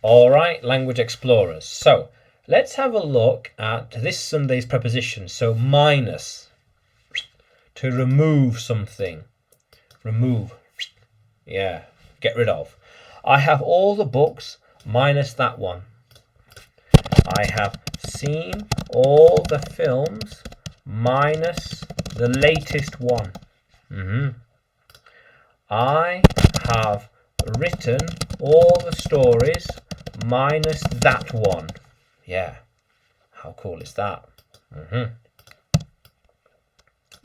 All right, language explorers. So let's have a look at this Sunday's prepositions. So minus, to remove something. Remove, yeah, get rid of. I have all the books minus that one. I have seen all the films minus the latest one. I have written all the stories minus that one. Yeah, how cool is that?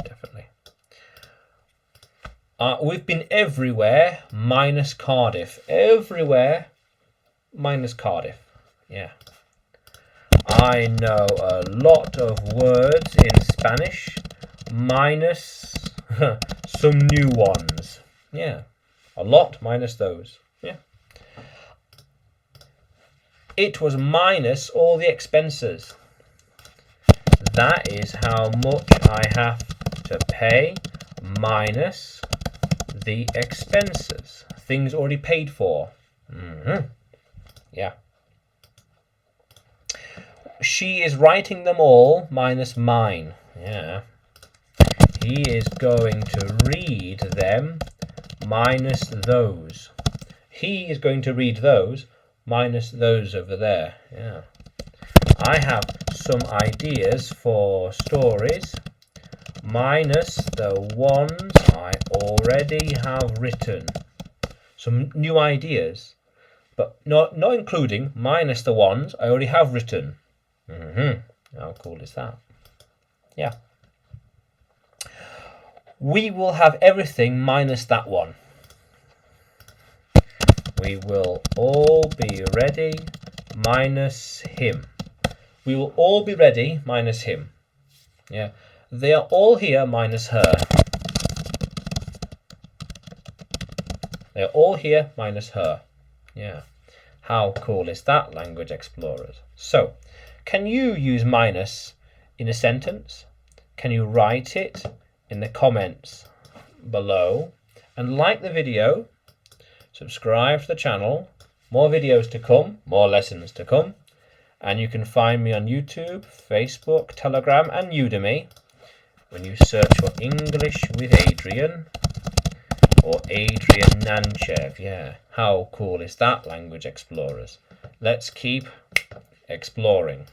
Definitely. We've been everywhere minus Cardiff. Everywhere minus Cardiff. Yeah. I know a lot of words in Spanish minus some new ones. Yeah. A lot minus those. Yeah. It was minus all the expenses. That is how much I have to pay minus the expenses. Things already paid for. Yeah. She is writing them all minus mine. Yeah. He is going to read them minus those. He is going to read those minus those over there. Yeah. I have some ideas for stories minus the ones I already have written. Some new ideas, but not including minus the ones I already have written. How cool is that? Yeah. We will have everything minus that one. We will all be ready minus him. We will all be ready minus him. Yeah. They are all here minus her. They are all here minus her. Yeah. How cool is that, language explorers? So, can you use minus in a sentence? Can you write it in the comments below? And like the video, subscribe to the channel. More videos to come, more lessons to come. And you can find me on YouTube, Facebook, Telegram, and Udemy when you search for English with Adrian or Adrian Nanchev. Yeah, how cool is that, language explorers? Let's keep exploring.